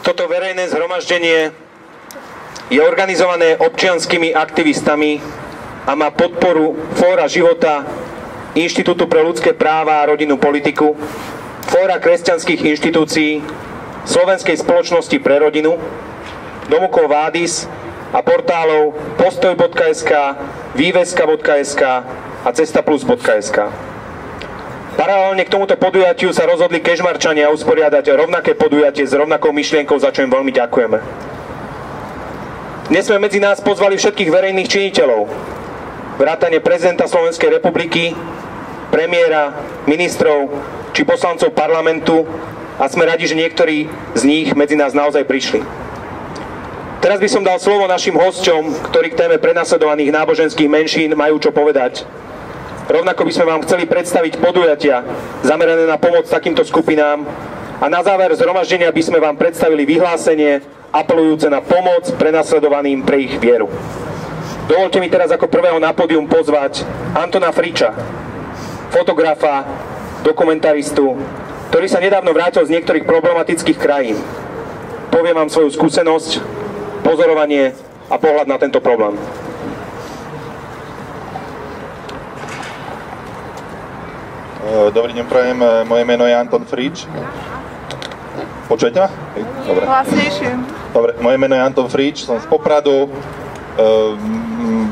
Toto verejné zhromaždenie je organizované občianskymi aktivistami a má podporu Fóra života, Inštitútu pre ľudské práva a rodinnú politiku, Fóra kresťanských inštitúcií, Slovenskej spoločnosti pre rodinu, Domu Vádis a portálov postoj.sk, výveska.sk a cestaplus.sk. Paralelne k tomuto podujatiu sa rozhodli Kežmarčania usporiadať rovnaké podujatie s rovnakou myšlienkou, za čo im veľmi ďakujeme. Dnes sme medzi nás pozvali všetkých verejných činiteľov, vrátane prezidenta Slovenskej republiky, premiéra, ministrov či poslancov parlamentu a sme radi, že niektorí z nich medzi nás naozaj prišli. Teraz by som dal slovo našim hosťom, ktorí k téme prenasledovaných náboženských menšín majú čo povedať. Rovnako by sme vám chceli predstaviť podujatia zamerané na pomoc takýmto skupinám a na záver zhromaždenia by sme vám predstavili vyhlásenie apelujúce na pomoc prenasledovaným pre ich vieru. Dovoľte mi teraz ako prvého na pódium pozvať Antona Friča, fotografa, dokumentaristu, ktorý sa nedávno vrátil z niektorých problematických krajín. Poviem vám svoju skúsenosť, pozorovanie a pohľad na tento problém. Dobrý deň, prajem. Moje meno je Anton Frič. Počujete ma? Dobre. Hlasnejšie. Dobre, moje meno je Anton Frič, som z Popradu.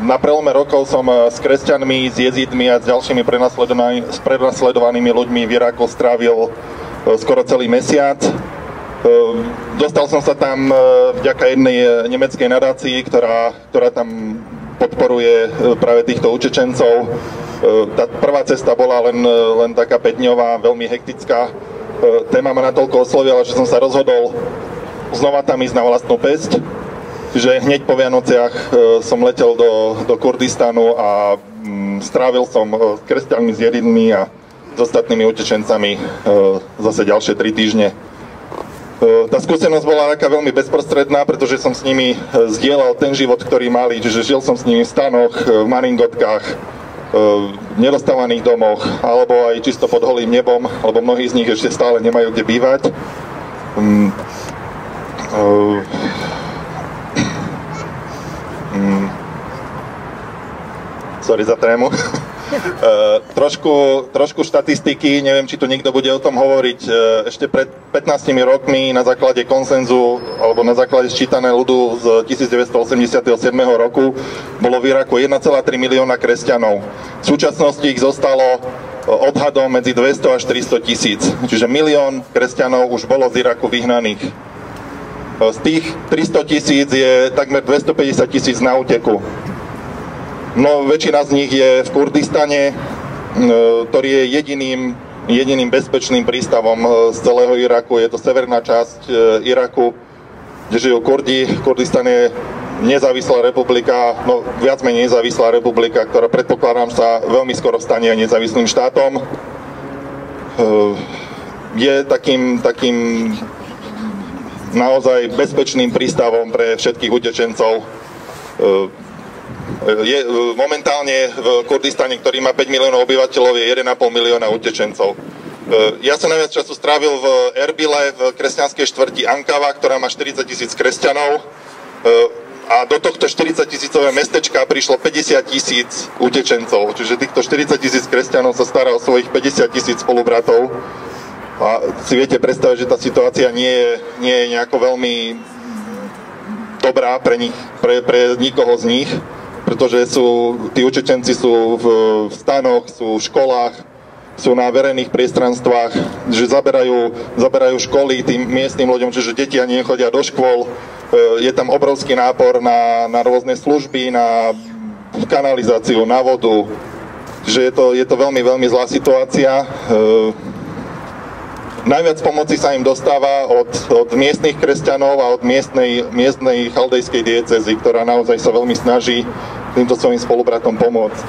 Na prelome rokov som s kresťanmi, s jezidmi a s ďalšími prenasledovanými ľuďmi v Iraku strávil skoro celý mesiac. Dostal som sa tam vďaka jednej nemeckej nadácii, ktorá tam podporuje práve týchto utečencov. Tá prvá cesta bola len taká 5-dňová, veľmi hektická. Téma ma natoľko oslovila, že som sa rozhodol znova tam ísť na vlastnú päsť. Čiže hneď po Vianociach som letel do Kurdistanu a strávil som s kresťanmi, s jedinmi a s ostatnými utečencami zase ďalšie 3 týždne. Tá skúsenosť bola taká veľmi bezprostredná, pretože som s nimi zdieľal ten život, ktorý mali. Čiže žil som s nimi v stanoch, v maringotkách, v nedostávaných domoch, alebo aj čisto pod holým nebom, lebo mnohí z nich ešte stále nemajú kde bývať. Sorry za trému. Trošku štatistiky, neviem, či tu niekto bude o tom hovoriť. Ešte pred 15 rokmi na základe konsenzu, alebo na základe sčítané ľudu z 1987 roku, bolo v Iraku 1,3 milióna kresťanov. V súčasnosti ich zostalo odhadom medzi 200 až 300 tisíc. Čiže milión kresťanov už bolo z Iraku vyhnaných. Z tých 300 tisíc je takmer 250 tisíc na úteku. No, väčšina z nich je v Kurdistane, ktorý je jediným bezpečným prístavom z celého Iraku. Je to severná časť Iraku, kde žijú Kurdi. Kurdistan je nezávislá republika, no viac menej nezávislá republika, ktorá predpokladám sa veľmi skoro stane nezávislým štátom. Je takým naozaj bezpečným prístavom pre všetkých utečencov. Je momentálne v Kurdistane, ktorý má 5 miliónov obyvateľov, je 1,5 milióna utečencov. Ja som najviac času strávil v Erbile, v kresťanskej štvrti Ankava, ktorá má 40 000 kresťanov. A do tohto 40 000 mestečka prišlo 50 000 utečencov. Čiže týchto 40 000 kresťanov sa stará o svojich 50 000 spolubratov. A si viete predstaviť, že tá situácia nie je nejako veľmi dobrá pre nich, pre nikoho z nich, pretože tí utečenci sú v stanoch, sú v školách, sú na verejných priestranstvách, že zaberajú školy tým miestnym ľuďom, čiže deti ani nechodia do škôl. Je tam obrovský nápor na rôzne služby, na kanalizáciu, na vodu. Čiže je to veľmi, veľmi zlá situácia. Najviac pomoci sa im dostáva od miestnych kresťanov a od miestnej chaldejskej diecézy, ktorá naozaj sa veľmi snaží týmto svojim spolubratom pomôcť.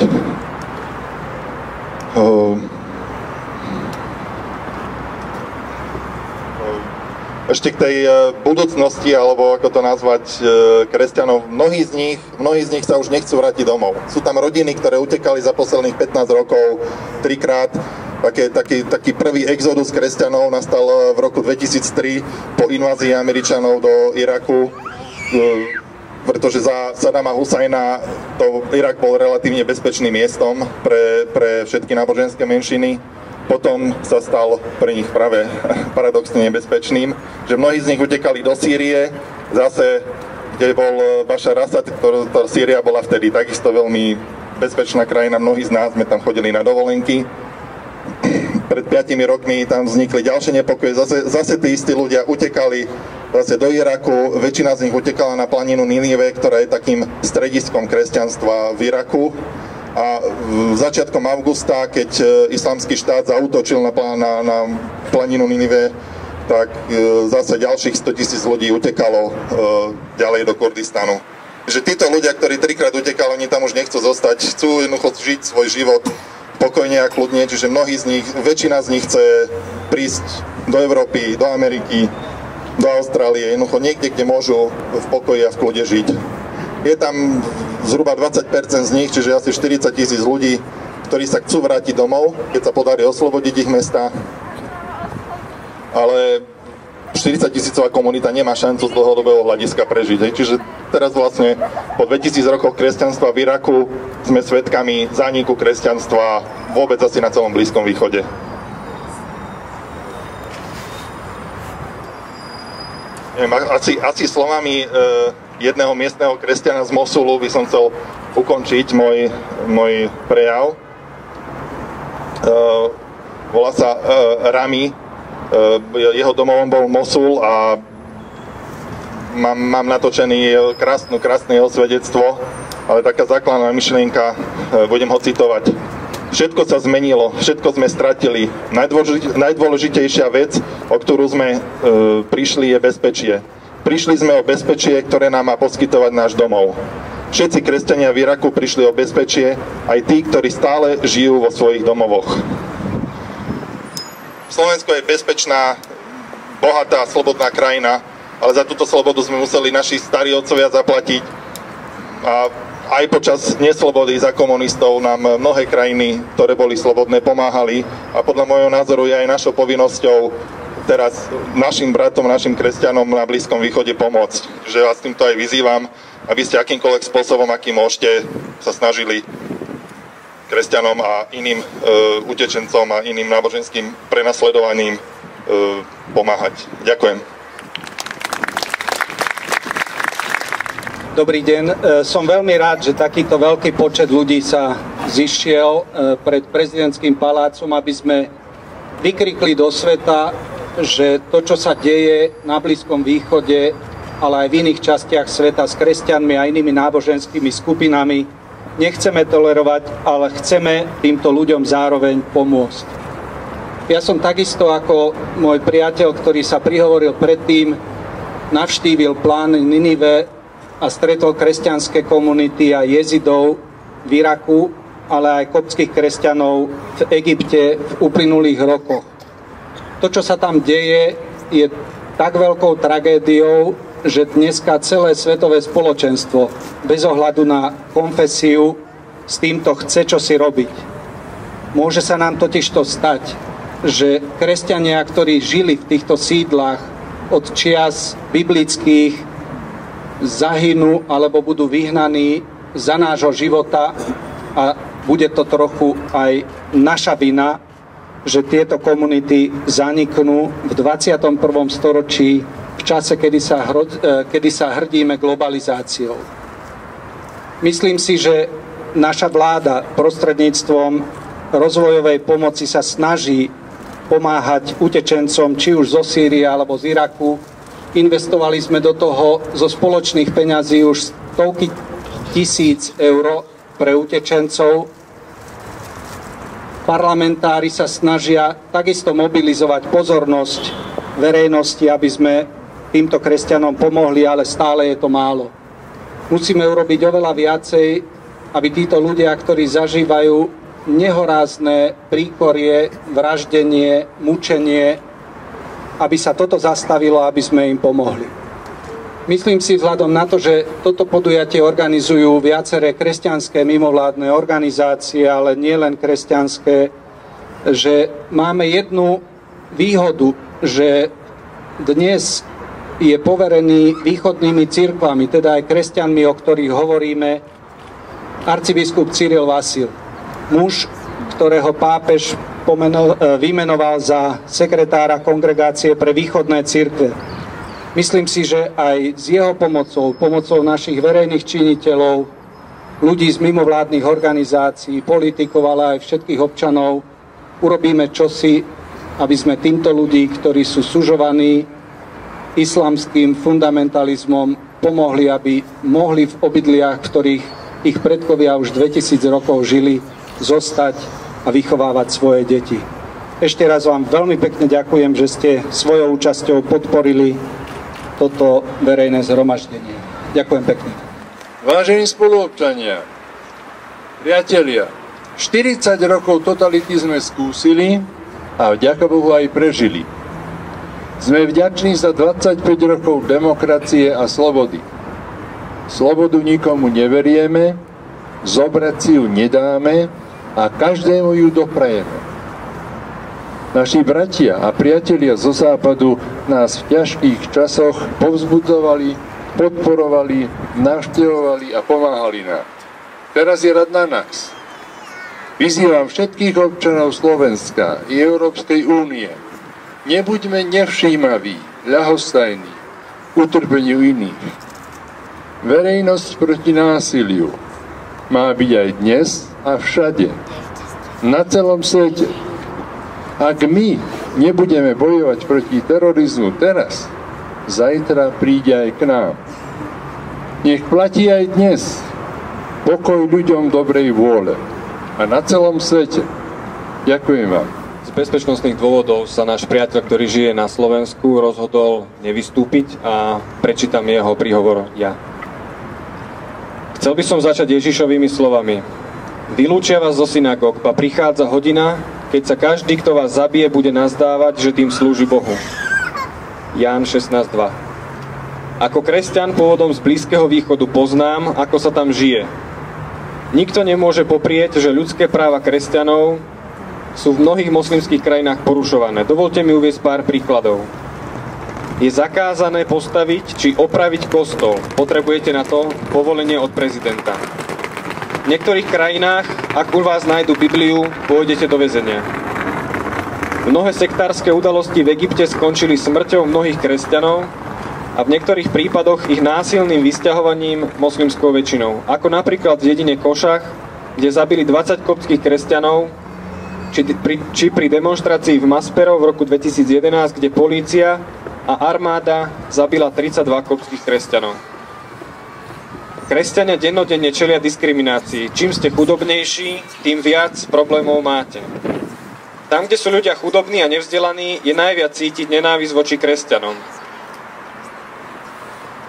Ešte k tej budúcnosti, alebo ako to nazvať, kresťanov, mnohí z nich sa už nechcú vrátiť domov. Sú tam rodiny, ktoré utekali za posledných 15 rokov 3-krát. Taký prvý exodus kresťanov nastal v roku 2003 po invázii Američanov do Iraku, pretože za Sadama Husajna Irak bol relatívne bezpečným miestom pre všetky náboženské menšiny. Potom sa stal pre nich práve paradoxne nebezpečným, že mnohí z nich utekali do Sýrie, zase kde bol Bašar Asad, Sýria bola vtedy takisto veľmi bezpečná krajina, mnohí z nás sme tam chodili na dovolenky. Pred 5 rokmi tam vznikli ďalšie nepokoje, zase tí istí ľudia utekali zase do Iraku, väčšina z nich utekala na planinu Ninive, ktorá je takým strediskom kresťanstva v Iraku. A začiatkom augusta, keď Islamský štát zaútočil na planinu Ninive, tak zase ďalších 100 000 ľudí utekalo ďalej do Kurdistanu. Že títo ľudia, ktorí 3-krát utekali, oni tam už nechcú zostať, chcú jednoducho žiť svoj život pokojne a kľudne, čiže väčšina z nich chce prísť do Európy, do Ameriky, do Austrálie, jednoducho niekde, kde môžu v pokoji a v kľude žiť. Je tam zhruba 20% z nich, čiže asi 40 000 ľudí, ktorí sa chcú vrátiť domov, keď sa podarí oslobodiť ich mesta, ale 40 000-ová komunita nemá šancu z dlhodobého hľadiska prežiť. Čiže teraz vlastne po 2000 rokoch kresťanstva v Iraku sme svedkami zániku kresťanstva vôbec asi na celom Blízkom východe. Asi slovami jedného miestneho kresťana z Mosulu by som chcel ukončiť môj prejav. Volá sa Rami. Jeho domovom bol Mosul a mám natočený krásne jeho svedectvo, ale taká základná myšlienka, budem ho citovať. Všetko sa zmenilo, všetko sme stratili. Najdôležitejšia vec, o ktorú sme prišli, je bezpečie. Prišli sme o bezpečie, ktoré nám má poskytovať náš domov. Všetci kresťania v Iraku prišli o bezpečie, aj tí, ktorí stále žijú vo svojich domovoch. Slovensko je bezpečná, bohatá, slobodná krajina, ale za túto slobodu sme museli naši starí otcovia zaplatiť. A aj počas neslobody za komunistov nám mnohé krajiny, ktoré boli slobodné, pomáhali. A podľa môjho názoru je aj našou povinnosťou teraz našim bratom, našim kresťanom na Blízkom východe pomôcť. Že vás týmto aj vyzývam, aby ste akýmkoľvek spôsobom, akým môžete, sa snažili kresťanom a iným utečencom a iným náboženským prenasledovaným pomáhať. Ďakujem. Dobrý deň. Som veľmi rád, že takýto veľký počet ľudí sa zišiel pred prezidentským palácom, aby sme vykrikli do sveta, že to, čo sa deje na Blízkom východe, ale aj v iných častiach sveta s kresťanmi a inými náboženskými skupinami, nechceme tolerovať, ale chceme týmto ľuďom zároveň pomôcť. Ja som takisto ako môj priateľ, ktorý sa prihovoril predtým, navštívil plán Ninive a stretol kresťanské komunity a jezidov v Iraku, ale aj koptských kresťanov v Egypte v uplynulých rokoch. To, čo sa tam deje, je tak veľkou tragédiou, že dneska celé svetové spoločenstvo bez ohľadu na konfesiu s týmto chce čosi robiť. Môže sa nám totižto stať, že kresťania, ktorí žili v týchto sídlach od čias biblických, zahynú alebo budú vyhnaní za nášho života a bude to trochu aj naša vina, že tieto komunity zaniknú v 21. storočí, v čase, kedy sa hrdíme globalizáciou. Myslím si, že naša vláda prostredníctvom rozvojovej pomoci sa snaží pomáhať utečencom, či už zo Sýrie alebo z Iraku. Investovali sme do toho zo spoločných peňazí už stovky tisíc eur pre utečencov. Parlamentári sa snažia takisto mobilizovať pozornosť verejnosti, aby sme týmto kresťanom pomohli, ale stále je to málo. Musíme urobiť oveľa viacej, aby títo ľudia, ktorí zažívajú nehorázne príkorie, vraždenie, mučenie, aby sa toto zastavilo, aby sme im pomohli. Myslím si vzhľadom na to, že toto podujatie organizujú viaceré kresťanské mimovládne organizácie, ale nie len kresťanské, že máme jednu výhodu, že dnes je poverený východnými cirkvami, teda aj kresťanmi, o ktorých hovoríme, arcibiskup Cyril Vasil, muž, ktorého pápež vymenoval za sekretára kongregácie pre východné cirkve. Myslím si, že aj s jeho pomocou našich verejných činiteľov, ľudí z mimovládnych organizácií, politikov, ale aj všetkých občanov, urobíme čosi, aby sme týmto ľudí, ktorí sú sužovaní islamským fundamentalizmom, pomohli, aby mohli v obydliach, v ktorých ich predkovia už 2000 rokov žili, zostať a vychovávať svoje deti. Ešte raz vám veľmi pekne ďakujem, že ste svojou účasťou podporili toto verejné zhromaždenie. Ďakujem pekne. Vážení spoluobčania, priatelia, 40 rokov totality sme skúsili a vďaka Bohu aj prežili. Sme vďační za 25 rokov demokracie a slobody. Slobodu nikomu neverieme, zobrať si ju nedáme a každému ju doprajeme. Naši bratia a priatelia zo západu nás v ťažkých časoch povzbudzovali, podporovali, navštevovali a pomáhali nám. Teraz je rad na nás. Vyzývam všetkých občanov Slovenska i Európskej únie. Nebuďme nevšímaví, ľahostajní, utrpeniu iných. Verejnosť proti násiliu má byť aj dnes a všade, na celom svete. Ak my nebudeme bojovať proti terorizmu teraz, zajtra príde aj k nám. Nech platí aj dnes pokoj ľuďom dobrej vôle a na celom svete. Ďakujem vám. Z bezpečnostných dôvodov sa náš priateľ, ktorý žije na Slovensku, rozhodol nevystúpiť a prečítam jeho príhovor ja. Chcel by som začať Ježišovými slovami. Vylúčia vás zo synagóg, pa prichádza hodina, keď sa každý, kto vás zabije, bude nazdávať, že tým slúži Bohu. Ján 16.2. Ako kresťan pôvodom z Blízkeho východu poznám, ako sa tam žije. Nikto nemôže poprieť, že ľudské práva kresťanov sú v mnohých moslimských krajinách porušované. Dovolte mi uviesť pár príkladov. Je zakázané postaviť či opraviť kostol. Potrebujete na to povolenie od prezidenta. V niektorých krajinách, ak u vás nájdu Bibliu, pôjdete do väzenia. Mnohé sektárske udalosti v Egypte skončili smrťou mnohých kresťanov a v niektorých prípadoch ich násilným vysťahovaním moslimskou väčšinou. Ako napríklad v dedine Košach, kde zabili 20 koptských kresťanov, či pri demonštrácii v Masperov v roku 2011, kde polícia a armáda zabila 32 koptských kresťanov. Kresťania dennodenne čelia diskriminácii. Čím ste chudobnejší, tým viac problémov máte. Tam, kde sú ľudia chudobní a nevzdelaní, je najviac cítiť nenávisť voči kresťanom.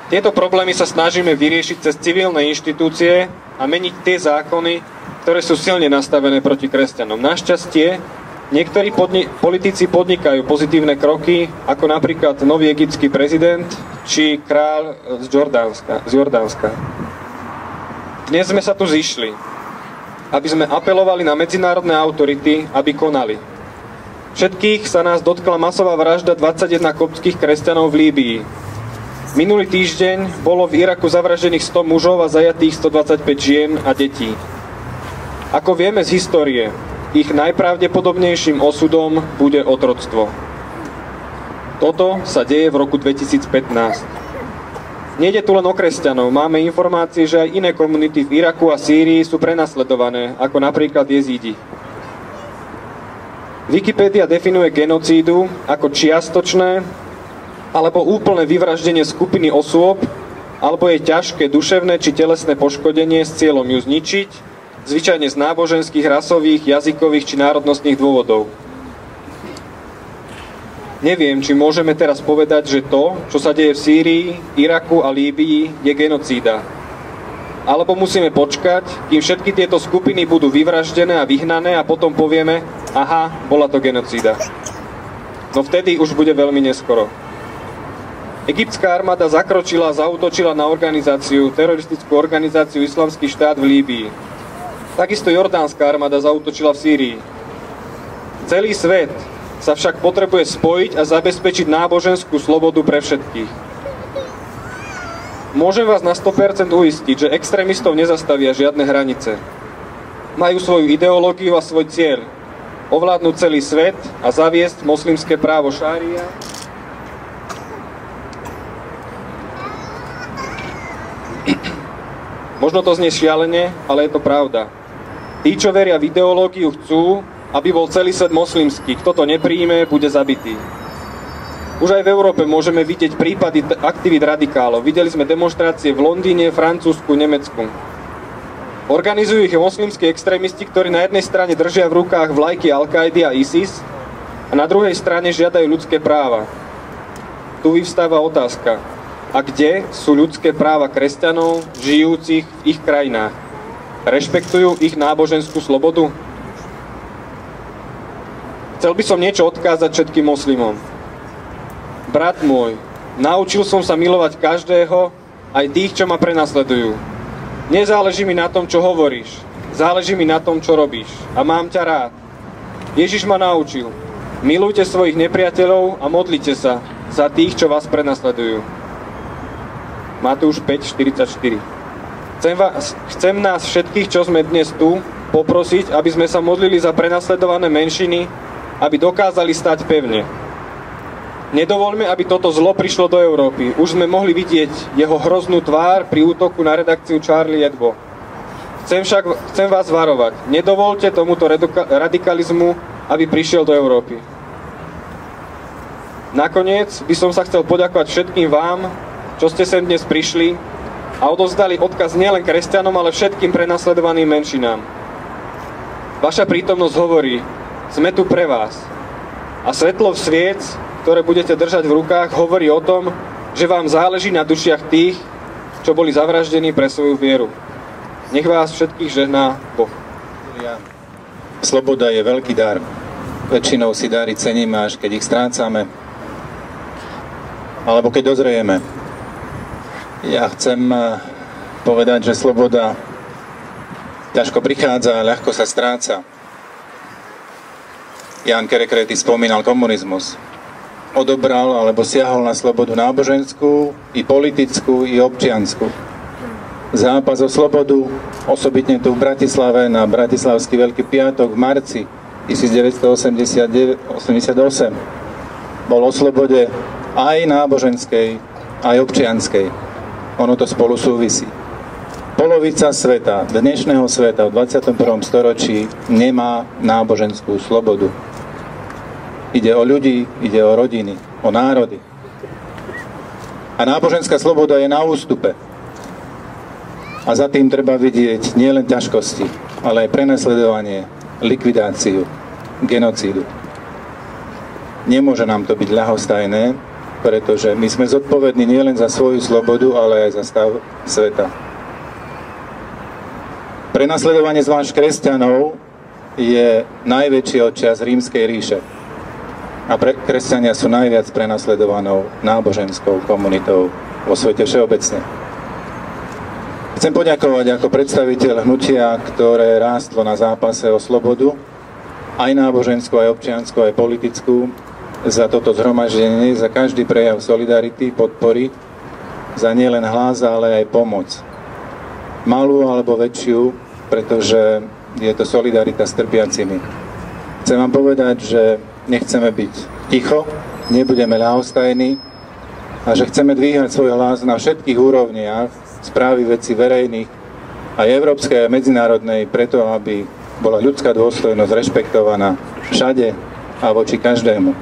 Tieto problémy sa snažíme vyriešiť cez civilné inštitúcie a meniť tie zákony, ktoré sú silne nastavené proti kresťanom. Našťastie, niektorí politici podnikajú pozitívne kroky, ako napríklad nový egyptský prezident či kráľ z Jordánska. Dnes sme sa tu zišli, aby sme apelovali na medzinárodné autority, aby konali. Všetkých sa nás dotkla masová vražda 21 koptských kresťanov v Líbii. Minulý týždeň bolo v Iraku zavraždených 100 mužov a zajatých 125 žien a detí. Ako vieme z histórie, ich najpravdepodobnejším osudom bude otroctvo. Toto sa deje v roku 2015. Nejde tu len o kresťanov. Máme informácie, že aj iné komunity v Iraku a Sýrii sú prenasledované, ako napríklad jezídi. Wikipédia definuje genocídu ako čiastočné alebo úplné vyvraždenie skupiny osôb alebo jej ťažké duševné či telesné poškodenie s cieľom ju zničiť, zvyčajne z náboženských, rasových, jazykových či národnostných dôvodov. Neviem, či môžeme teraz povedať, že to, čo sa deje v Sýrii, Iraku a Líbii, je genocída. Alebo musíme počkať, kým všetky tieto skupiny budú vyvraždené a vyhnané a potom povieme, aha, bola to genocída. No vtedy už bude veľmi neskoro. Egyptská armáda zakročila a zaútočila na teroristickú organizáciu Islamský štát v Líbii. Takisto jordánska armáda zaútočila v Sýrii. Celý svet sa však potrebuje spojiť a zabezpečiť náboženskú slobodu pre všetkých. Môžem vás na 100% uistiť, že extrémistov nezastavia žiadne hranice. Majú svoju ideológiu a svoj cieľ. Ovládnuť celý svet a zaviesť moslimské právo šária. Možno to znie šialene, ale je to pravda. Tí, čo veria v ideológiu, chcú, aby bol celý svet moslimský. Kto to nepríjme, bude zabitý. Už aj v Európe môžeme vidieť prípady aktivít radikálov. Videli sme demonštrácie v Londýne, Francúzsku, Nemecku. Organizujú ich moslimskí extrémisti, ktorí na jednej strane držia v rukách vlajky Al-Kaidy a ISIS a na druhej strane žiadajú ľudské práva. Tu vyvstáva otázka. A kde sú ľudské práva kresťanov žijúcich v ich krajinách? Rešpektujú ich náboženskú slobodu? Chcel by som niečo odkázať všetkým moslimom. Brat môj, naučil som sa milovať každého, aj tých, čo ma prenasledujú. Nezáleží mi na tom, čo hovoríš. Záleží mi na tom, čo robíš. A mám ťa rád. Ježiš ma naučil. Milujte svojich nepriateľov a modlite sa za tých, čo vás prenasledujú. Matúš 5:44. Chcem nás všetkých, čo sme dnes tu, poprosiť, aby sme sa modlili za prenasledované menšiny, aby dokázali stať pevne. Nedovoľme, aby toto zlo prišlo do Európy. Už sme mohli vidieť jeho hroznú tvár pri útoku na redakciu Charlie Hebdo. Chcem vás varovať. Nedovoľte tomuto radikalizmu, aby prišiel do Európy. Nakoniec by som sa chcel poďakovať všetkým vám, čo ste sem dnes prišli a odovzdali odkaz nielen kresťanom, ale všetkým prenasledovaným menšinám. Vaša prítomnosť hovorí, sme tu pre vás. A svetlo v sviec, ktoré budete držať v rukách, hovorí o tom, že vám záleží na dušiach tých, čo boli zavraždení pre svoju vieru. Nech vás všetkých žehná Boh. Sloboda je veľký dar. Väčšinou si dary ceníme, až keď ich strácame. Alebo keď dozrieme. Ja chcem povedať, že sloboda ťažko prichádza a ľahko sa stráca. Jan Kerekréty spomínal komunizmus. Odobral alebo siahol na slobodu náboženskú, i politickú, i občiansku. Zápas o slobodu, osobitne tu v Bratislave na Bratislavský Veľký piatok v marci 1988, bol o slobode aj náboženskej, aj občianskej. Ono to spolu súvisí. Polovica sveta, dnešného sveta v 21. storočí nemá náboženskú slobodu. Ide o ľudí, ide o rodiny, o národy. A náboženská sloboda je na ústupe. A za tým treba vidieť nielen ťažkosti, ale aj prenasledovanie, likvidáciu, genocídu. Nemôže nám to byť ľahostajné, pretože my sme zodpovední nielen za svoju slobodu, ale aj za stav sveta. Prenasledovanie zvlášť kresťanov je najväčšie od čias Rímskej ríše. A kresťania sú najviac prenasledovanou náboženskou komunitou vo svete všeobecne. Chcem poďakovať ako predstaviteľ hnutia, ktoré rástlo na zápase o slobodu, aj náboženskú, aj občiansku, aj politickú, za toto zhromaždenie, za každý prejav solidarity, podpory, za nielen hlas, ale aj pomoc. Malú alebo väčšiu, pretože je to solidarita s trpiacimi. Chcem vám povedať, že nechceme byť ticho, nebudeme ľahostajní a že chceme dvíhať svoj hlas na všetkých úrovniach správy vecí verejných aj európskej a medzinárodnej, preto aby bola ľudská dôstojnosť rešpektovaná všade a voči každému.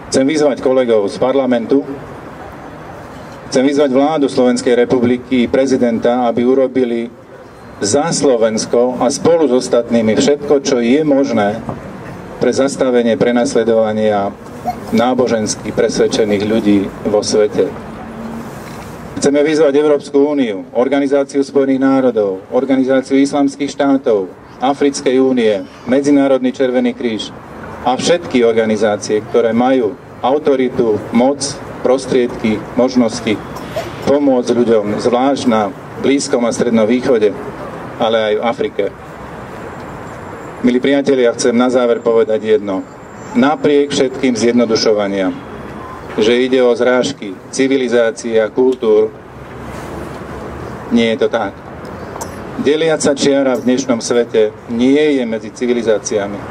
Chcem vyzvať kolegov z parlamentu, chcem vyzvať vládu Slovenskej republiky, prezidenta, aby urobili za Slovensko a spolu s ostatnými všetko, čo je možné pre zastavenie prenasledovania nábožensky presvedčených ľudí vo svete. Chceme vyzvať Európsku úniu, Organizáciu spojených národov, Organizáciu islamských štátov, Africkej únie, Medzinárodný červený kríž a všetky organizácie, ktoré majú autoritu, moc, prostriedky, možnosti pomôcť ľuďom, zvlášť na Blízkom a Strednom východe, ale aj v Afrike. Milí priatelia, chcem na záver povedať jedno. Napriek všetkým zjednodušovaniam, že ide o zrážky civilizácií a kultúr, nie je to tak. Deliaca čiara v dnešnom svete nie je medzi civilizáciami.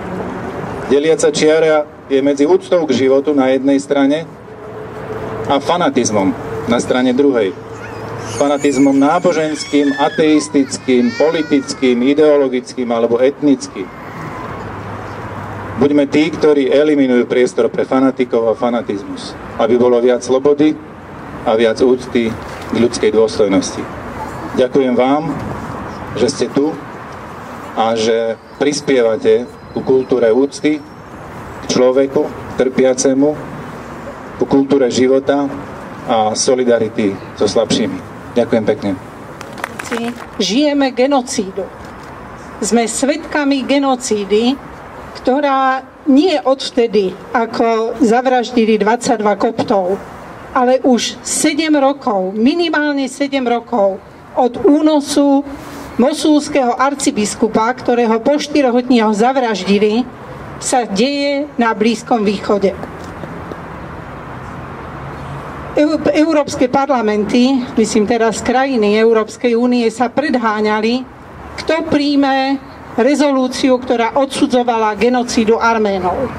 Deliaca čiara je medzi úctou k životu na jednej strane a fanatizmom na strane druhej. Fanatizmom náboženským, ateistickým, politickým, ideologickým alebo etnickým. Buďme tí, ktorí eliminujú priestor pre fanatikov a fanatizmus, aby bolo viac slobody a viac úcty k ľudskej dôstojnosti. Ďakujem vám, že ste tu a že prispievate ku kultúre úcty k človeku, trpiacemu, ku kultúre života a solidarity so slabšími. Ďakujem pekne. Žijeme genocídu. Sme svedkami genocídy, ktorá nie odvtedy, ako zavraždili 22 koptov, ale už 7 rokov, minimálne 7 rokov od únosu mosúlskeho arcibiskupa, ktorého po 4 dňoch zavraždili, sa deje na Blízkom východe. Európske parlamenty, myslím teraz krajiny Európskej únie, sa predháňali, kto príjme rezolúciu, ktorá odsudzovala genocídu Arménov.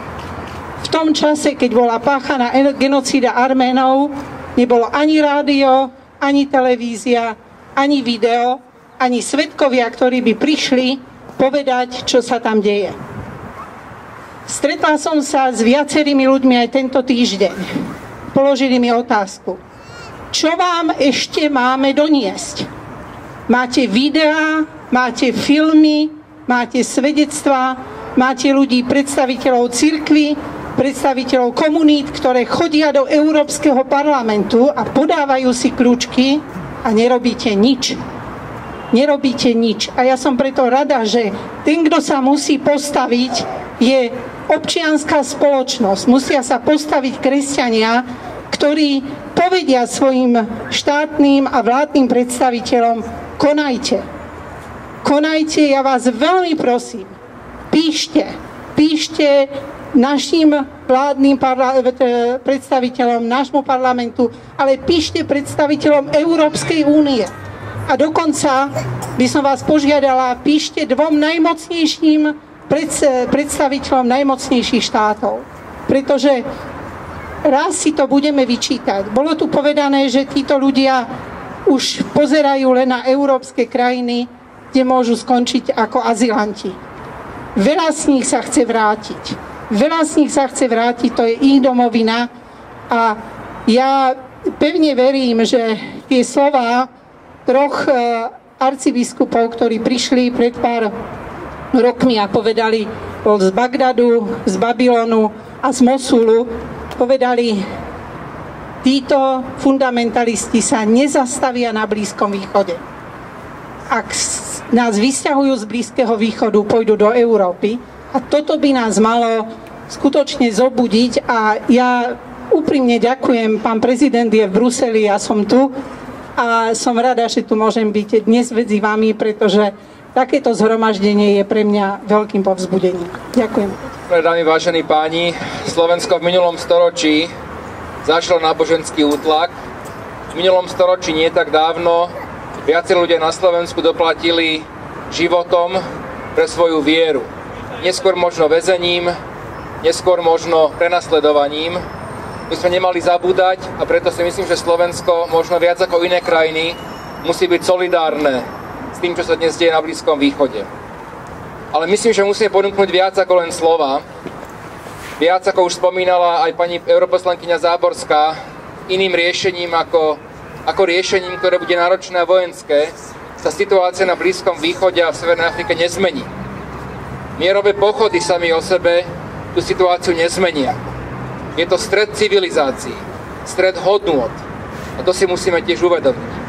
V tom čase, keď bola páchaná genocída Arménov, nebolo ani rádio, ani televízia, ani video, ani svedkovia, ktorí by prišli povedať, čo sa tam deje. Stretla som sa s viacerými ľuďmi aj tento týždeň. Položili mi otázku. Čo vám ešte máme doniesť? Máte videá, máte filmy, máte svedectvá, máte ľudí, predstaviteľov cirkvi, predstaviteľov komunít, ktoré chodia do Európskeho parlamentu a podávajú si kľúčky a nerobíte nič. Nerobíte nič. A ja som preto rada, že ten, kto sa musí postaviť, je občianská spoločnosť. Musia sa postaviť kresťania, ktorí povedia svojim štátnym a vládnym predstaviteľom: konajte. Konajte, ja vás veľmi prosím. Píšte našim vládnym predstaviteľom, nášmu parlamentu, ale píšte predstaviteľom Európskej únie. A dokonca by som vás požiadala, píšte 2 najmocnejším predstaviteľom najmocnejších štátov. Pretože raz si to budeme vyčítať. Bolo tu povedané, že títo ľudia už pozerajú len na európske krajiny, kde môžu skončiť ako azylanti. Veľa z nich sa chce vrátiť. To je ich domovina. A ja pevne verím, že tie slová 3 arcibiskupov, ktorí prišli pred pár rokmi a povedali, bol z Bagdadu, z Babylonu a z Mosulu, povedali: títo fundamentalisti sa nezastavia na Blízkom východe. Ak nás vysťahujú z Blízkeho východu, pôjdu do Európy a toto by nás malo skutočne zobudiť. A ja úprimne ďakujem, pán prezident je v Bruseli, ja som tu a som rada, že tu môžem byť dnes medzi vami, pretože takéto zhromaždenie je pre mňa veľkým povzbudením. Ďakujem. Dámy, vážení páni, Slovensko v minulom storočí zažilo náboženský útlak. V minulom storočí nie tak dávno viacerí ľudia na Slovensku doplatili životom pre svoju vieru. Neskôr možno väzením, neskôr možno prenasledovaním. My sme nemali zabúdať a preto si myslím, že Slovensko možno viac ako iné krajiny musí byť solidárne s tým, čo sa dnes deje na Blízkom východe. Ale myslím, že musíme ponúknuť viac ako len slova. Viac, ako už spomínala aj pani europoslankyňa Záborská, iným riešením ako riešením, ktoré bude náročné a vojenské, sa situácia na Blízkom východe a v Severnej Afrike nezmení. Mierové pochody sami o sebe tú situáciu nezmenia. Je to stred civilizácií, stred hodnôt. A to si musíme tiež uvedomiť.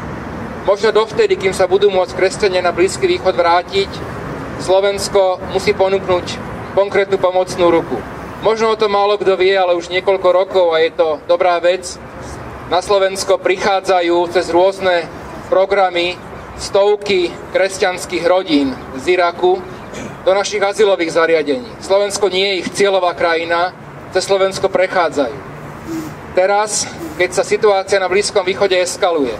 Možno dovtedy, kým sa budú môcť kresťania na Blízky východ vrátiť, Slovensko musí ponúknuť konkrétnu pomocnú ruku. Možno o to málo kto vie, ale už niekoľko rokov, a je to dobrá vec, na Slovensko prichádzajú cez rôzne programy stovky kresťanských rodín z Iraku, do našich azylových zariadení. Slovensko nie je ich cieľová krajina, cez Slovensko prechádzajú. Teraz, keď sa situácia na Blízkom východe eskaluje,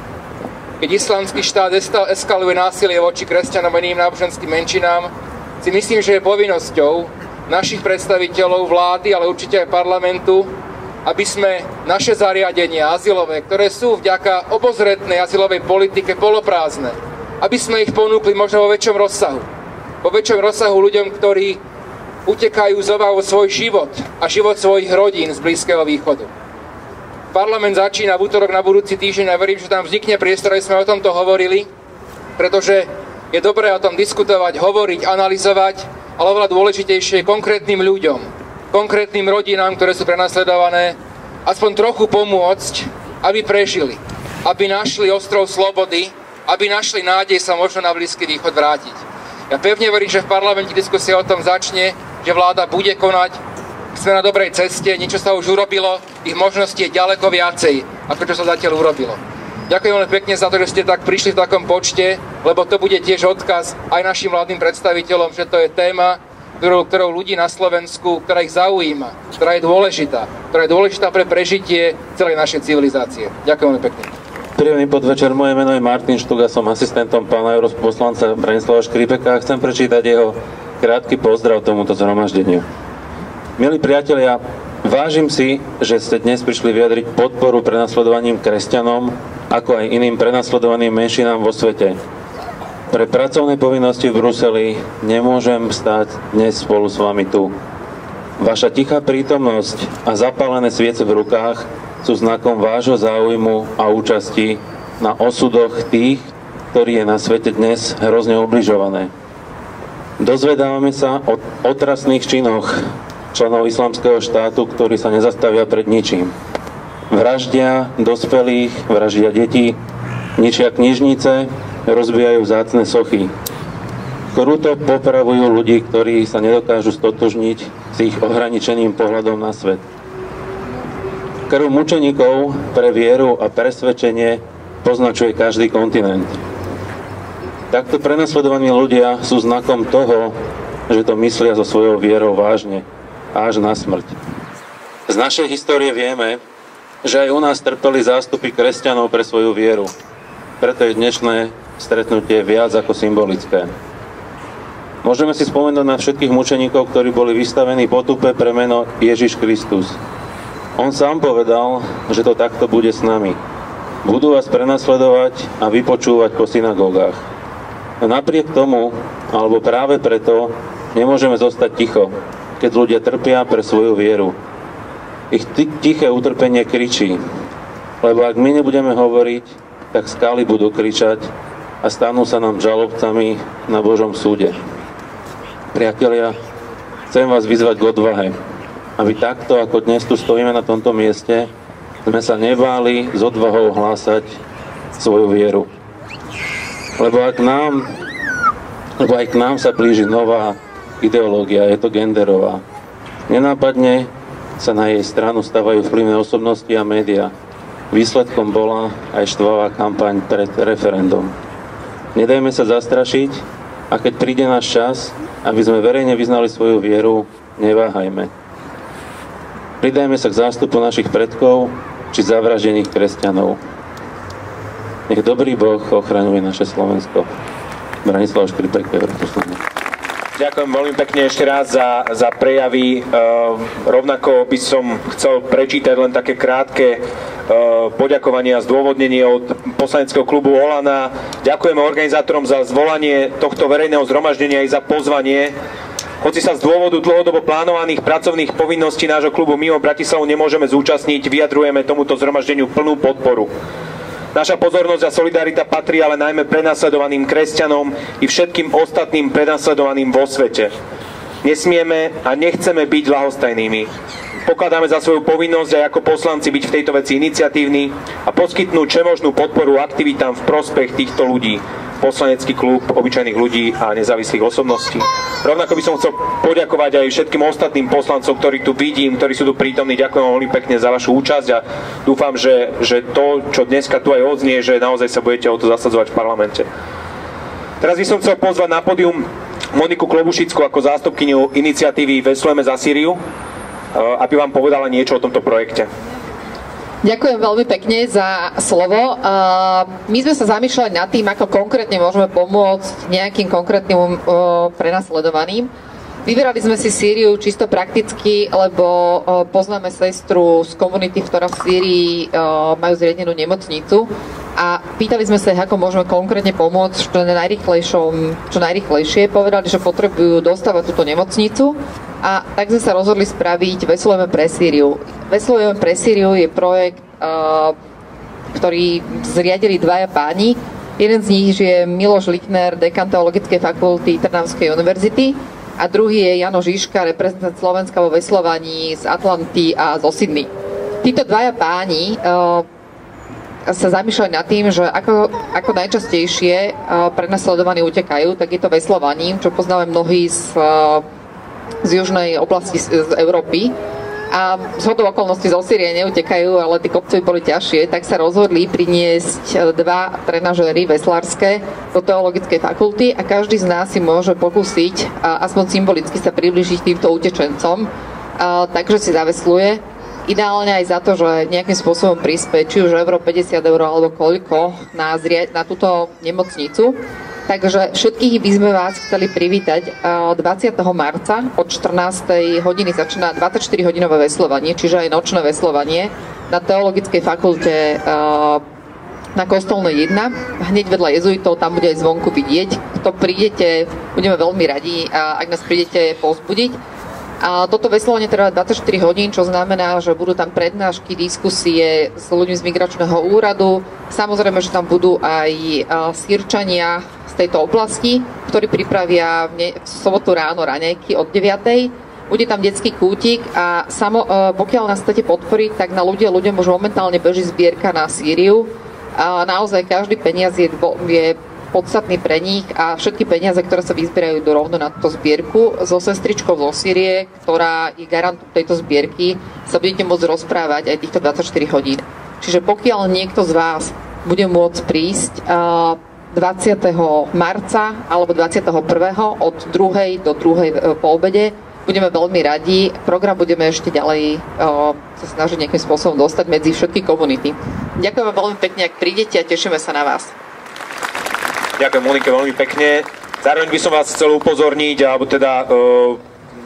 keď islamský štát eskaluje násilie voči kresťanom a iným náboženským menšinám, si myslím, že je povinnosťou našich predstaviteľov vlády, ale určite aj parlamentu, aby sme naše zariadenia azylové, ktoré sú vďaka obozretnej azylovej politike poloprázdne, aby sme ich ponúkli možno vo väčšom rozsahu. Vo väčšom rozsahu ľuďom, ktorí utekajú z obáv o svoj život a život svojich rodín z Blízkeho východu. Parlament začína v útorok na budúci týždeň a verím, že tam vznikne priestor, aby sme o tomto hovorili, pretože je dobré o tom diskutovať, hovoriť, analyzovať, ale oveľa dôležitejšie konkrétnym ľuďom, konkrétnym rodinám, ktoré sú prenasledované, aspoň trochu pomôcť, aby prežili, aby našli ostrov slobody, aby našli nádej sa možno na Blízky východ vrátiť. Ja pevne verím, že v parlamente diskusia o tom začne, že vláda bude konať, sme na dobrej ceste, niečo sa už urobilo, ich možností je ďaleko viacej, ako čo sa zatiaľ urobilo. Ďakujem veľmi pekne za to, že ste tak prišli v takom počte, lebo to bude tiež odkaz aj našim vládnym predstaviteľom, že to je téma, ktorou ľudí na Slovensku, ktorá ich zaujíma, ktorá je dôležitá pre prežitie celej našej civilizácie. Ďakujem veľmi pekne. Príjemný podvečer, moje meno je Martin Štúk a som asistentom pána europoslanca Branislava Škripeka a chcem prečítať jeho krátky pozdrav tomuto zhromaždeniu. Milí priatelia, vážim si, že ste dnes prišli vyjadriť podporu prenasledovaným kresťanom, ako aj iným prenasledovaným menšinám vo svete. Pre pracovné povinnosti v Bruseli nemôžem stáť dnes spolu s vami tu. Vaša tichá prítomnosť a zapálené sviece v rukách sú znakom vášho záujmu a účasti na osudoch tých, ktorí je na svete dnes hrozne ubližované. Dozvedávame sa o otrasných činoch členov Islamského štátu, ktorí sa nezastavia pred ničím. Vraždia dospelých, vraždia detí, ničia knižnice, rozbijajú vzácne sochy. Kruto popravujú ľudí, ktorí sa nedokážu stotožniť s ich ohraničeným pohľadom na svet. Krv mučeníkov pre vieru a presvedčenie poznačuje každý kontinent. Takto prenasledovaní ľudia sú znakom toho, že to myslia so svojou vierou vážne, až na smrť. Z našej histórie vieme, že aj u nás trpeli zástupy kresťanov pre svoju vieru. Preto je dnešné stretnutie viac ako symbolické. Môžeme si spomenúť na všetkých mučeníkov, ktorí boli vystavení potupe pre meno Ježiš Kristus. On sám povedal, že to takto bude s nami. Budú vás prenasledovať a vypočúvať po synagógach. No napriek tomu, alebo práve preto, nemôžeme zostať ticho, keď ľudia trpia pre svoju vieru. Ich tiché utrpenie kričí, lebo ak my nebudeme hovoriť, tak skaly budú kričať a stanú sa nám žalobcami na Božom súde. Priatelia, chcem vás vyzvať k odvahe, aby takto, ako dnes tu stojíme na tomto mieste, sme sa nebáli s odvahou hlásať svoju vieru. Lebo aj k nám sa blíži nová ideológia, je to genderová. Nenápadne sa na jej stranu stavajú vplyvné osobnosti a médiá. Výsledkom bola aj štvavá kampaň pred referendum. Nedajme sa zastrašiť a keď príde náš čas, aby sme verejne vyznali svoju vieru, neváhajme. Pridajme sa k zástupu našich predkov či zavraždených kresťanov. Nech dobrý Boh ochraňuje naše Slovensko. Branislav Škripek, europoslanec. Ďakujem veľmi pekne ešte raz za prejavy. Rovnako by som chcel prečítať len také krátke poďakovanie a zdôvodnenie od poslaneckého klubu Olana. Ďakujeme organizátorom za zvolanie tohto verejného zhromaždenia aj za pozvanie. Hoci sa z dôvodu dlhodobo plánovaných pracovných povinností nášho klubu mimo Bratislavu nemôžeme zúčastniť, vyjadrujeme tomuto zhromaždeniu plnú podporu. Naša pozornosť a solidarita patrí ale najmä prenasledovaným kresťanom i všetkým ostatným prenasledovaným vo svete. Nesmieme a nechceme byť ľahostajnými. Pokladáme za svoju povinnosť aj ako poslanci byť v tejto veci iniciatívni a poskytnúť všemožnú podporu aktivitám v prospech týchto ľudí. Poslanecký klub obyčajných ľudí a nezávislých osobností. Rovnako by som chcel poďakovať aj všetkým ostatným poslancom, ktorí tu vidím, ktorí sú tu prítomní. Ďakujem veľmi pekne za vašu účasť a dúfam, že to, čo dneska tu aj odznie, že naozaj sa budete o to zasadzovať v parlamente. Teraz by som chcel pozvať na pódium Moniku Klobušickú ako zástupkyňu iniciatívy Veslujeme za Sýriu, aby vám povedala niečo o tomto projekte. Ďakujem veľmi pekne za slovo. My sme sa zamýšľali nad tým, ako konkrétne môžeme pomôcť nejakým konkrétnym prenasledovaným. Vyberali sme si Sýriu čisto prakticky, lebo poznáme sestru z komunity, ktorá v Sýrii majú zriadenú nemocnicu a pýtali sme sa, ako môžeme konkrétne pomôcť čo najrýchlejšie. Povedali, že potrebujú dostávať túto nemocnicu a tak sme sa rozhodli spraviť Veslujeme pre Sýriu. Veslujeme pre Sýriu je projekt, ktorý zriadili dvaja páni. Jeden z nich je Miloš Lichner, dekan Teologickej fakulty Trnavskej univerzity, a druhý je Jano Žižka, reprezentant Slovenska vo veslovaní z Atlanty a zo Sydney. Títo dvaja páni sa zamýšľali nad tým, že ako najčastejšie prenasledovaní utekajú, tak je to veslovaním, čo poznáme mnohí z južnej oblasti z Európy. A zhodou okolností zo Sýrie neutekajú, ale tie kopce boli ťažšie, tak sa rozhodli priniesť dva trenažéry veslárske do Teologickej fakulty a každý z nás si môže pokúsiť aspoň symbolicky sa priblížiť týmto utečencom, takže si zavesluje. Ideálne aj za to, že nejakým spôsobom prispieť, či už euro 50 eur alebo koľko na túto nemocnicu. Takže všetkých by sme vás chceli privítať 20. marca od 14. hodiny začína 24-hodinové veslovanie, čiže aj nočné veslovanie na Teologickej fakulte na Kostolnej 1. Hneď vedľa jezuitov, tam bude aj zvonku vidieť. Kto prídete, budeme veľmi radi, ak nás prídete povzbudiť. A toto veslovanie trvá 24 hodín, čo znamená, že budú tam prednášky, diskusie s ľuďmi z migračného úradu. Samozrejme, že tam budú aj Sýrčania z tejto oblasti, ktorí pripravia v sobotu ráno raňajky od 9. Bude tam detský kútik a pokiaľ nás chcete podporiť, tak na ľuďom už momentálne beží zbierka na Sýriu. A naozaj každý peniaz je podstatný pre nich a všetky peniaze, ktoré sa vyzbierajú, idú rovno na túto zbierku. So sestričkou zo Sýrie, ktorá je garantom tejto zbierky, sa budete môcť rozprávať aj týchto 24 hodín. Čiže pokiaľ niekto z vás bude môcť prísť 20. marca alebo 21. od 2. do 2. po obede, budeme veľmi radi. Program budeme ešte ďalej sa snažiť nejakým spôsobom dostať medzi všetky komunity. Ďakujem vám veľmi pekne, ak prídete a tešíme sa na vás. Ďakujem Monike veľmi pekne. Zároveň by som vás chcel upozorniť, alebo teda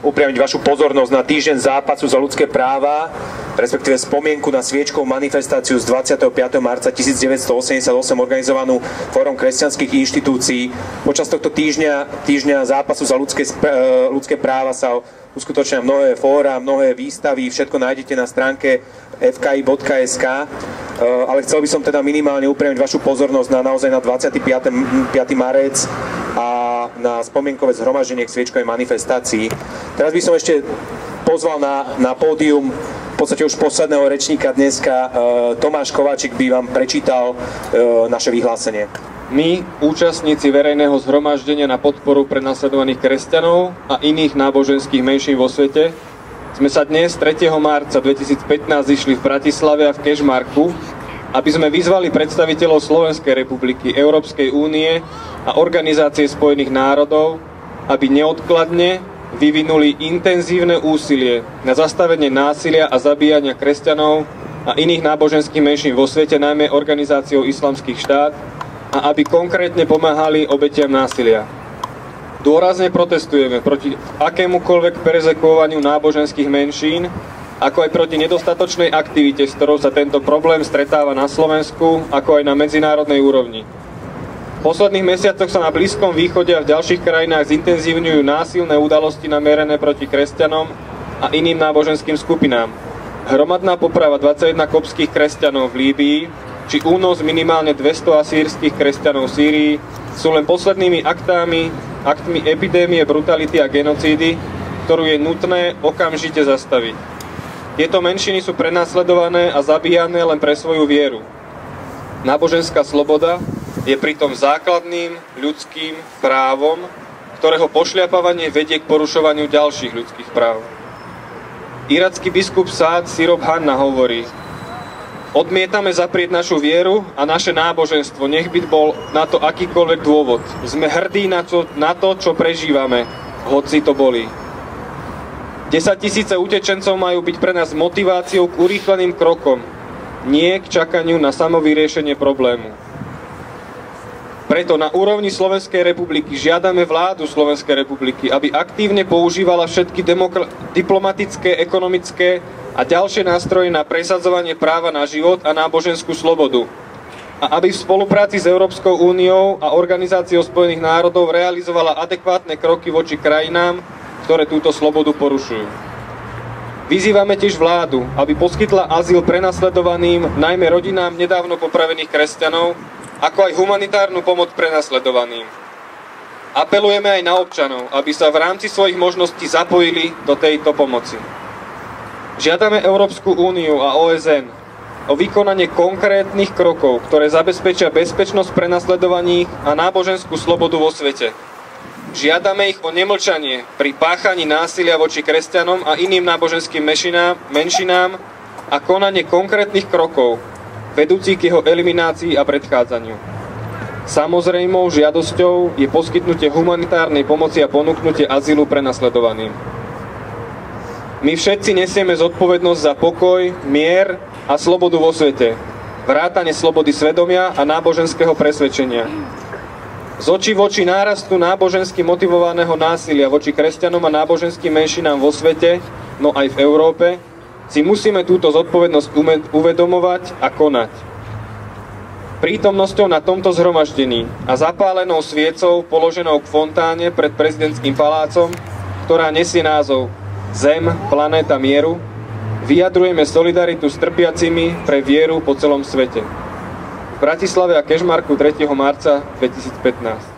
upriamiť vašu pozornosť na týždeň zápasu za ľudské práva, respektíve spomienku na sviečkovú manifestáciu z 25. marca 1988 organizovanú Fórom kresťanských inštitúcií. Počas tohto týždňa zápasu za ľudské práva sa uskutočnia mnohé fóra, mnohé výstavy, všetko nájdete na stránke fki.sk, ale chcel by som teda minimálne upriamiť vašu pozornosť naozaj na 25. marec a na spomienkové zhromaždenie k sviečkovej manifestácii. Teraz by som ešte pozval na pódium v podstate už posledného rečníka dneska. Tomáš Kováčik by vám prečítal naše vyhlásenie. My, účastníci verejného zhromaždenia na podporu prenasledovaných kresťanov a iných náboženských menšín vo svete, sme sa dnes 3. marca 2015 zišli v Bratislave a v Kežmarku, aby sme vyzvali predstaviteľov Slovenskej republiky, Európskej únie a Organizácie spojených národov, aby neodkladne vyvinuli intenzívne úsilie na zastavenie násilia a zabíjania kresťanov a iných náboženských menšín vo svete, najmä organizáciou Islamský štát, a aby konkrétne pomáhali obetiam násilia. Dôrazne protestujeme proti akémukoľvek perzekvovaniu náboženských menšín, ako aj proti nedostatočnej aktivite, s ktorou sa tento problém stretáva na Slovensku, ako aj na medzinárodnej úrovni. V posledných mesiacoch sa na Blízkom východe a v ďalších krajinách zintenzívňujú násilné udalosti namierené proti kresťanom a iným náboženským skupinám. Hromadná poprava 21 koptských kresťanov v Líbii či únos minimálne 200 asýrskych kresťanov v Sýrii sú len poslednými aktmi epidémie, brutality a genocídy, ktorú je nutné okamžite zastaviť. Tieto menšiny sú prenasledované a zabíjané len pre svoju vieru. Náboženská sloboda je pritom základným ľudským právom, ktorého pošľapávanie vedie k porušovaniu ďalších ľudských práv. Iracký biskup Saad Sirop Hanna hovorí: Odmietame zaprieť našu vieru a naše náboženstvo, nech by bol na to akýkoľvek dôvod. Sme hrdí na to, čo prežívame, hoci to bolí. 10 000 utečencov majú byť pre nás motiváciou k urýchleným krokom, nie k čakaniu na samovyriešenie problému. Preto na úrovni Slovenskej republiky žiadame vládu Slovenskej republiky, aby aktívne používala všetky diplomatické, ekonomické a ďalšie nástroje na presadzovanie práva na život a náboženskú slobodu. A aby v spolupráci s Európskou úniou a Organizáciou spojených národov realizovala adekvátne kroky voči krajinám, ktoré túto slobodu porušujú. Vyzývame tiež vládu, aby poskytla azyl prenasledovaným, najmä rodinám nedávno popravených kresťanov, ako aj humanitárnu pomoc prenasledovaným. Apelujeme aj na občanov, aby sa v rámci svojich možností zapojili do tejto pomoci. Žiadame Európsku úniu a OSN o vykonanie konkrétnych krokov, ktoré zabezpečia bezpečnosť prenasledovaných a náboženskú slobodu vo svete. Žiadame ich o nemlčanie pri páchaní násilia voči kresťanom a iným náboženským menšinám a konanie konkrétnych krokov, vedúcich k jeho eliminácii a predchádzaniu. Samozrejmou žiadosťou je poskytnutie humanitárnej pomoci a ponúknutie azylu prenasledovaným. My všetci nesieme zodpovednosť za pokoj, mier a slobodu vo svete, vrátane slobody svedomia a náboženského presvedčenia. Z očí v oči nárastu nábožensky motivovaného násilia voči kresťanom a náboženským menšinám vo svete, no aj v Európe, si musíme túto zodpovednosť uvedomovať a konať. Prítomnosťou na tomto zhromaždení a zapálenou sviecou položenou k fontáne pred prezidentským palácom, ktorá nesie názov Zem, planéta mieru, vyjadrujeme solidaritu s trpiacimi pre vieru po celom svete. V Bratislave a Kežmarku 3. marca 2015.